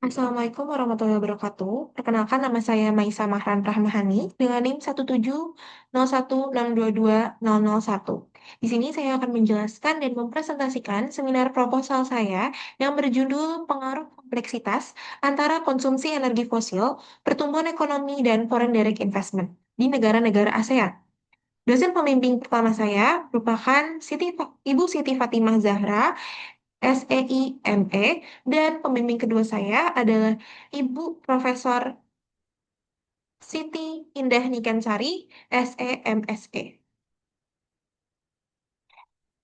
Assalamualaikum warahmatullahi wabarakatuh. Perkenalkan nama saya Maisa Mahran Rahmahani dengan NIM 17016262200. Di sini saya akan menjelaskan dan mempresentasikan seminar proposal saya yang berjudul Pengaruh Kompleksitas Antara Konsumsi Energi Fosil, Pertumbuhan Ekonomi, dan Foreign Direct Investment di negara-negara ASEAN. Dosen pembimbing pertama saya merupakan Ibu Siti Fatimah Zahra, SEIME, dan pembimbing kedua saya adalah Ibu Profesor Siti Indah Nikansari, SEMSE.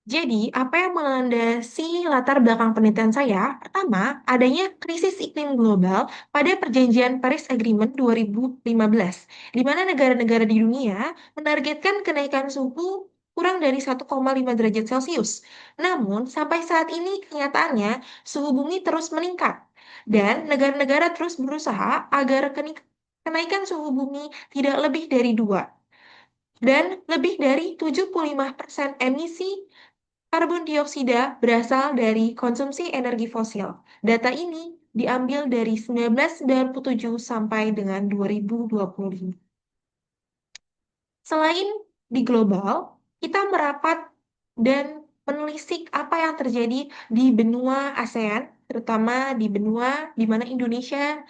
Jadi, apa yang melandasi latar belakang penelitian saya? Pertama, adanya krisis iklim global pada Perjanjian Paris Agreement 2015, di mana negara-negara di dunia menargetkan kenaikan suhu kurang dari 1,5 derajat Celcius. Namun, sampai saat ini kenyataannya suhu bumi terus meningkat, dan negara-negara terus berusaha agar kenaikan suhu bumi tidak lebih dari 2, dan lebih dari 75% emisi karbon dioksida berasal dari konsumsi energi fosil. Data ini diambil dari 1997 sampai dengan 2025. Selain di global, kita merapat dan menelisik apa yang terjadi di benua ASEAN, terutama di benua di mana Indonesia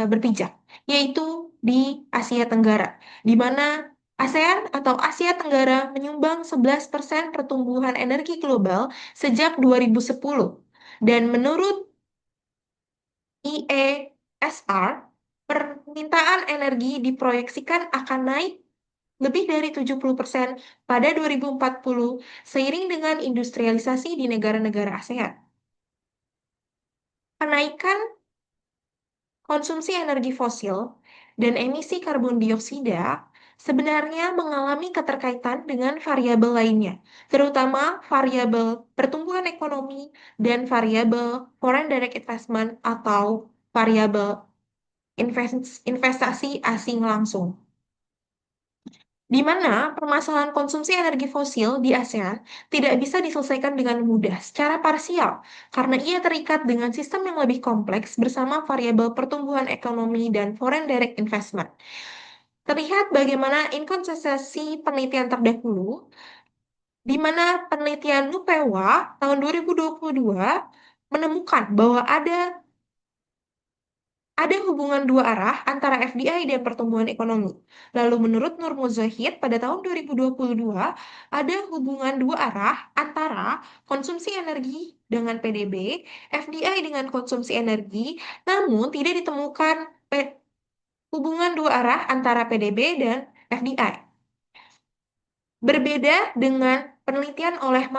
berpijak, yaitu di Asia Tenggara, di mana ASEAN atau Asia Tenggara menyumbang 11% pertumbuhan energi global sejak 2010. Dan menurut IESR, permintaan energi diproyeksikan akan naik lebih dari 70% pada 2040 seiring dengan industrialisasi di negara-negara ASEAN. Kenaikan konsumsi energi fosil dan emisi karbon dioksida sebenarnya mengalami keterkaitan dengan variabel lainnya, terutama variabel pertumbuhan ekonomi dan variabel foreign direct investment atau variabel investasi asing langsung, di mana permasalahan konsumsi energi fosil di ASEAN tidak bisa diselesaikan dengan mudah secara parsial karena ia terikat dengan sistem yang lebih kompleks bersama variabel pertumbuhan ekonomi dan foreign direct investment. Terlihat bagaimana inkonsistensi penelitian terdahulu, di mana penelitian Nupewa tahun 2022 menemukan bahwa ada hubungan dua arah antara FDI dan pertumbuhan ekonomi. Lalu menurut Nur Muzahid pada tahun 2022, ada hubungan dua arah antara konsumsi energi dengan PDB, FDI dengan konsumsi energi, namun tidak ditemukan hubungan dua arah antara PDB dan FDI. Berbeda dengan penelitian oleh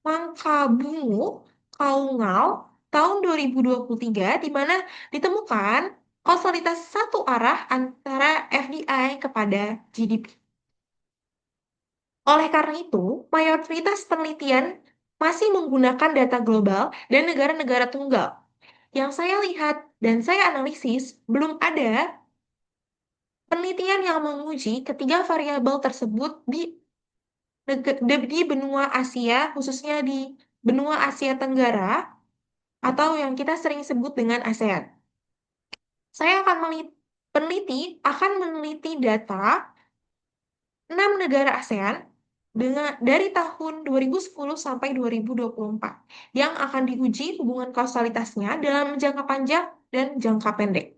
Mangkabungu Kaungal tahun 2023, di mana ditemukan kausalitas satu arah antara FDI kepada GDP. Oleh karena itu, mayoritas penelitian masih menggunakan data global dan negara-negara tunggal. Yang saya lihat dan saya analisis, belum ada penelitian yang menguji ketiga variabel tersebut di benua Asia, khususnya di benua Asia Tenggara, atau yang kita sering sebut dengan ASEAN. Saya akan meneliti data 6 negara ASEAN dari tahun 2010 sampai 2024 yang akan diuji hubungan kausalitasnya dalam jangka panjang dan jangka pendek.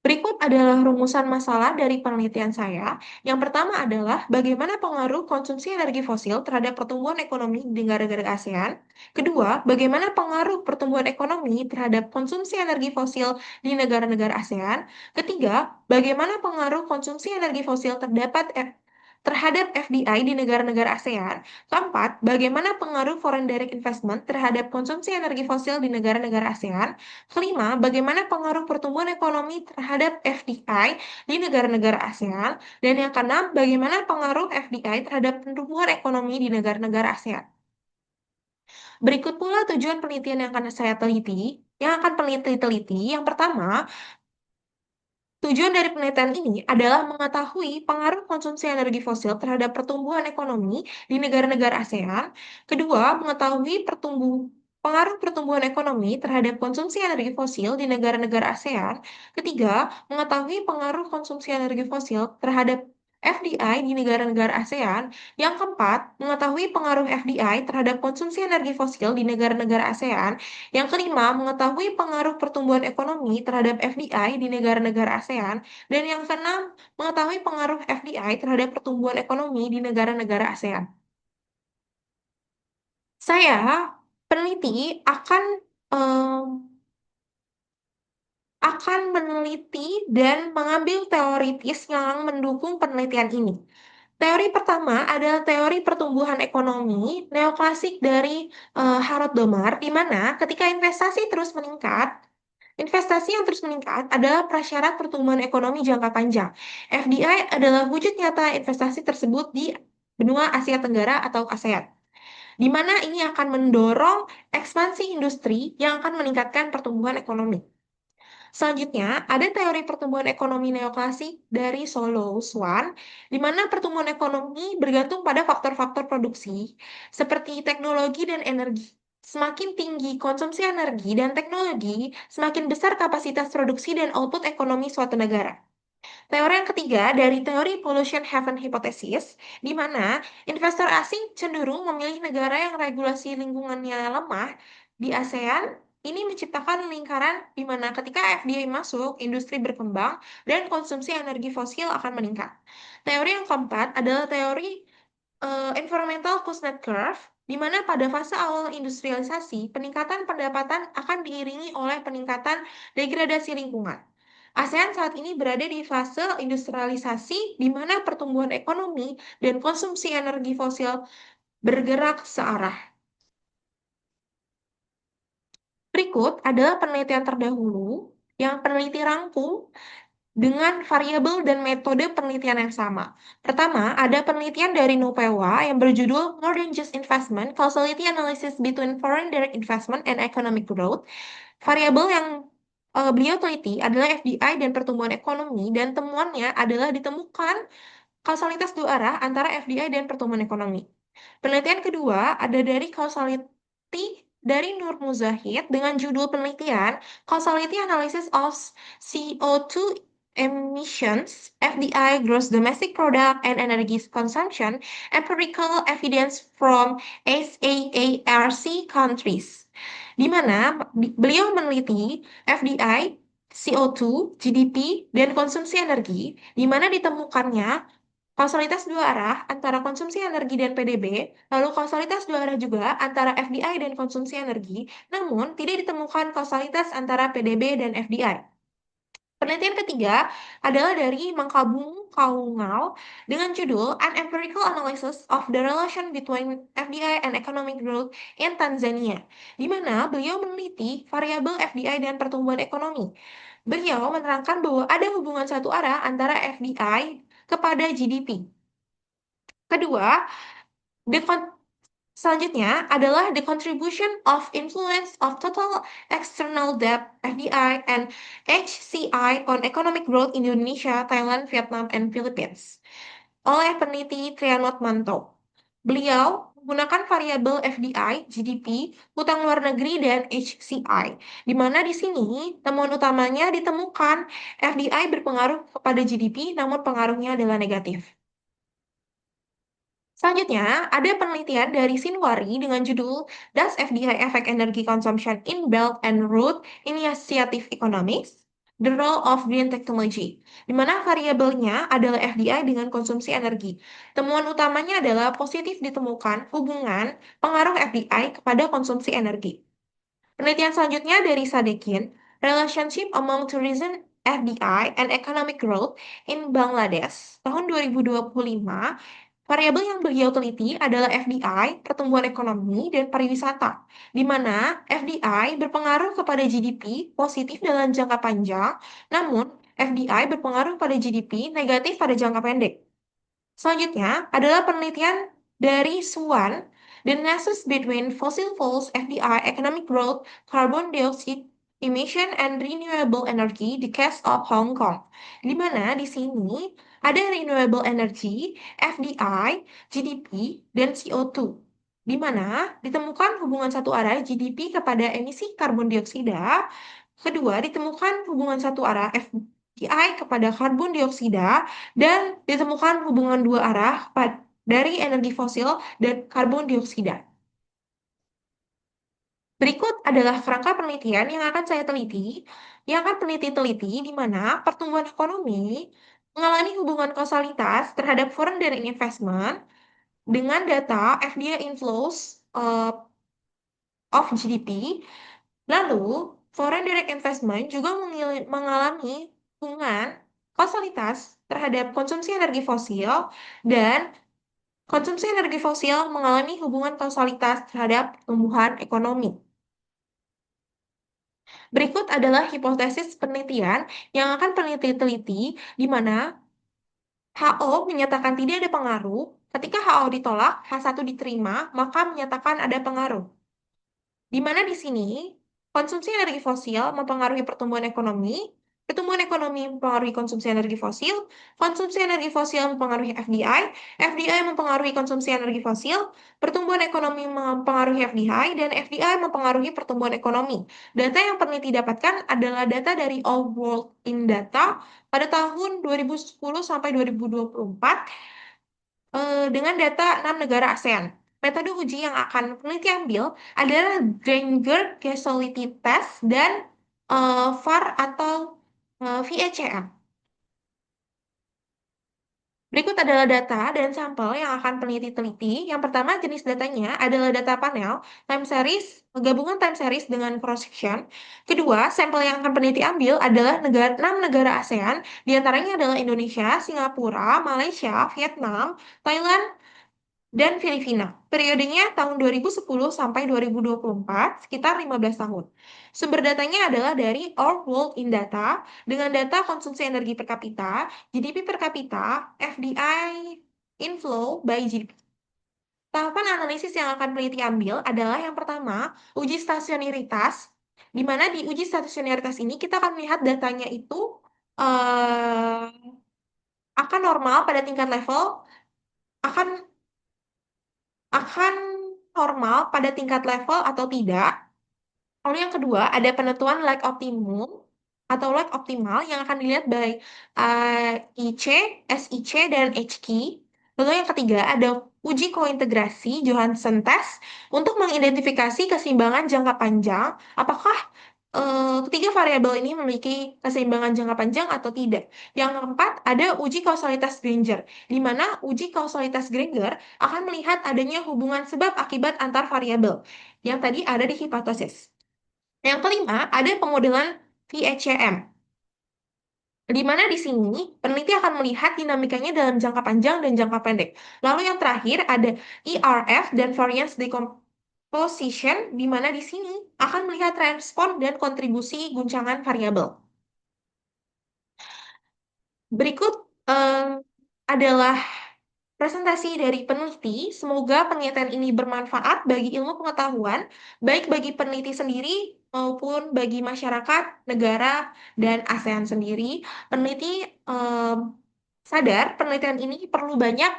Berikut adalah rumusan masalah dari penelitian saya. Yang pertama adalah bagaimana pengaruh konsumsi energi fosil terhadap pertumbuhan ekonomi di negara-negara ASEAN. Kedua, bagaimana pengaruh pertumbuhan ekonomi terhadap konsumsi energi fosil di negara-negara ASEAN. Ketiga, bagaimana pengaruh konsumsi energi fosil terhadap FDI di negara-negara ASEAN. Keempat, bagaimana pengaruh foreign direct investment terhadap konsumsi energi fosil di negara-negara ASEAN. Kelima, bagaimana pengaruh pertumbuhan ekonomi terhadap FDI di negara-negara ASEAN. Dan yang keenam, bagaimana pengaruh FDI terhadap pertumbuhan ekonomi di negara-negara ASEAN. Berikut pula tujuan penelitian yang akan saya teliti, yang akan teliti. Yang pertama, tujuan dari penelitian ini adalah mengetahui pengaruh konsumsi energi fosil terhadap pertumbuhan ekonomi di negara-negara ASEAN. Kedua, mengetahui pengaruh pertumbuhan ekonomi terhadap konsumsi energi fosil di negara-negara ASEAN. Ketiga, mengetahui pengaruh konsumsi energi fosil terhadap FDI di negara-negara ASEAN. Yang keempat, mengetahui pengaruh FDI terhadap konsumsi energi fosil di negara-negara ASEAN. Yang kelima, mengetahui pengaruh pertumbuhan ekonomi terhadap FDI di negara-negara ASEAN. Dan yang keenam, mengetahui pengaruh FDI terhadap pertumbuhan ekonomi di negara-negara ASEAN. Saya peneliti akan em, akan meneliti dan mengambil teoritis yang mendukung penelitian ini. Teori pertama adalah teori pertumbuhan ekonomi neoklasik dari Harold Domar, di mana ketika investasi yang terus meningkat adalah prasyarat pertumbuhan ekonomi jangka panjang. FDI adalah wujud nyata investasi tersebut di benua Asia Tenggara atau ASEAN, di mana ini akan mendorong ekspansi industri yang akan meningkatkan pertumbuhan ekonomi. Selanjutnya, ada teori pertumbuhan ekonomi neoklasik dari Solo Swan, di mana pertumbuhan ekonomi bergantung pada faktor-faktor produksi, seperti teknologi dan energi. Semakin tinggi konsumsi energi dan teknologi, semakin besar kapasitas produksi dan output ekonomi suatu negara. Teori yang ketiga dari teori pollution haven hypothesis, di mana investor asing cenderung memilih negara yang regulasi lingkungannya lemah. Di ASEAN, ini menciptakan lingkaran di mana ketika FDI masuk, industri berkembang, dan konsumsi energi fosil akan meningkat. Teori yang keempat adalah teori environmental Kuznets curve, di mana pada fase awal industrialisasi, peningkatan pendapatan akan diiringi oleh peningkatan degradasi lingkungan. ASEAN saat ini berada di fase industrialisasi, di mana pertumbuhan ekonomi dan konsumsi energi fosil bergerak searah. Berikut adalah penelitian terdahulu yang peneliti rangkum dengan variabel dan metode penelitian yang sama. Pertama, ada penelitian dari Nupewa yang berjudul More Than Just Investment, Causality Analysis Between Foreign Direct Investment and Economic Growth. Variabel yang beliau teliti adalah FDI dan pertumbuhan ekonomi, dan temuannya adalah ditemukan kausalitas dua arah antara FDI dan pertumbuhan ekonomi. Penelitian kedua ada dari causality dari Nur Muzahid dengan judul penelitian Causality Analysis of CO2 Emissions, FDI, Gross Domestic Product, and Energy Consumption, Empirical Evidence from SAARC Countries, di mana beliau meneliti FDI, CO2, GDP, dan konsumsi energi, di mana ditemukannya kausalitas dua arah antara konsumsi energi dan PDB, lalu kausalitas dua arah juga antara FDI dan konsumsi energi, namun tidak ditemukan kausalitas antara PDB dan FDI. Penelitian ketiga adalah dari Mangkabung Kaungal dengan judul An Empirical Analysis of the Relation Between FDI and Economic Growth in Tanzania, di mana beliau meneliti variabel FDI dan pertumbuhan ekonomi. Beliau menerangkan bahwa ada hubungan satu arah antara FDI kepada GDP. Kedua, the selanjutnya adalah the contribution of influence of total external debt (FDI) and HCI on economic growth in Indonesia, Thailand, Vietnam, and Philippines oleh peneliti Trianotmanto. Beliau menggunakan variabel FDI, GDP, hutang luar negeri, dan HCI, di mana di sini temuan utamanya ditemukan FDI berpengaruh kepada GDP, namun pengaruhnya adalah negatif. Selanjutnya, ada penelitian dari Sinwari dengan judul Does FDI Affect Energy Consumption in Belt and Road Initiative Economics? The Role of Green Technology, di mana variabelnya adalah FDI dengan konsumsi energi. Temuan utamanya adalah positif ditemukan hubungan pengaruh FDI kepada konsumsi energi. Penelitian selanjutnya dari Sadekin, Relationship Among Tourism, FDI, and Economic Growth in Bangladesh, tahun 2025. Variabel yang beliau teliti adalah FDI, pertumbuhan ekonomi, dan pariwisata, di mana FDI berpengaruh kepada GDP positif dalam jangka panjang, namun FDI berpengaruh pada GDP negatif pada jangka pendek. Selanjutnya adalah penelitian dari Swan, The Nexus Between Fossil Fuels, FDI, Economic Growth, Carbon Dioxide Emission, and Renewable Energy, The Case of Hong Kong, di mana di sini ada renewable energy, FDI, GDP, dan CO2. di mana ditemukan hubungan satu arah GDP kepada emisi karbon dioksida. Kedua, ditemukan hubungan satu arah FDI kepada karbon dioksida, dan ditemukan hubungan dua arah dari energi fosil dan karbon dioksida. Berikut adalah kerangka penelitian yang akan saya teliti, yang akan peneliti teliti di mana pertumbuhan ekonomi mengalami hubungan kausalitas terhadap foreign direct investment dengan data FDI inflows of GDP. Lalu, foreign direct investment juga mengalami hubungan kausalitas terhadap konsumsi energi fosil, dan konsumsi energi fosil mengalami hubungan kausalitas terhadap pertumbuhan ekonomi. Berikut adalah hipotesis penelitian yang akan peneliti teliti di mana HO menyatakan tidak ada pengaruh, ketika HO ditolak, H1 diterima, maka menyatakan ada pengaruh. Di mana di sini konsumsi energi fosil mempengaruhi pertumbuhan ekonomi mempengaruhi konsumsi energi fosil mempengaruhi FDI mempengaruhi konsumsi energi fosil, pertumbuhan ekonomi mempengaruhi FDI, dan FDI mempengaruhi pertumbuhan ekonomi. Data yang peneliti dapatkan adalah data dari All World in Data pada tahun 2010 sampai 2024 dengan data 6 negara ASEAN. Metode uji yang akan peneliti ambil adalah Granger Causality Test dan VAR atau VECM. Berikut adalah data dan sampel yang akan peneliti teliti. Yang pertama, jenis datanya adalah data panel, time series, gabungan time series dengan cross section. Kedua, sampel yang akan peneliti ambil adalah 6 negara ASEAN, diantaranya adalah Indonesia, Singapura, Malaysia, Vietnam, Thailand, dan Filipina. Periodenya tahun 2010 sampai 2024, sekitar 15 tahun. Sumber datanya adalah dari Our World in Data dengan data konsumsi energi per kapita, GDP per kapita, FDI inflow by GDP. Tahapan analisis yang akan peneliti ambil adalah yang pertama, uji stasionaritas, di mana di uji stasionaritas ini kita akan melihat datanya itu eh, akan normal pada tingkat level, akan akan normal pada tingkat level atau tidak. Lalu yang kedua, ada penentuan lag optimum atau lag optimal yang akan dilihat by IC, SIC, dan HK. Lalu yang ketiga, ada uji kointegrasi Johansen test untuk mengidentifikasi keseimbangan jangka panjang. Apakah ketiga variabel ini memiliki keseimbangan jangka panjang atau tidak. Yang keempat, ada uji kausalitas Granger, di mana uji kausalitas Granger akan melihat adanya hubungan sebab akibat antar variabel yang tadi ada di hipotesis. Yang kelima, ada pemodelan VHCM, di mana di sini peneliti akan melihat dinamikanya dalam jangka panjang dan jangka pendek. Lalu yang terakhir ada ERF dan variance decomposition, di mana di sini akan melihat respon dan kontribusi guncangan variabel. Berikut adalah presentasi dari peneliti. Semoga penelitian ini bermanfaat bagi ilmu pengetahuan, baik bagi peneliti sendiri maupun bagi masyarakat, negara, dan ASEAN sendiri. Peneliti sadar penelitian ini perlu banyak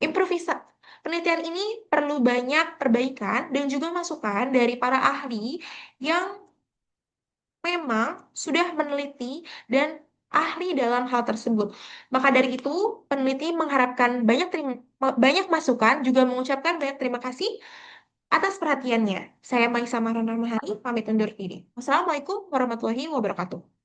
improvisasi. Penelitian ini perlu banyak perbaikan dan juga masukan dari para ahli yang memang sudah meneliti dan ahli dalam hal tersebut. Maka dari itu, peneliti mengharapkan banyak masukan, juga mengucapkan banyak terima kasih atas perhatiannya. Saya Maisa Mahrana Mahari, pamit undur diri. Wassalamualaikum warahmatullahi wabarakatuh.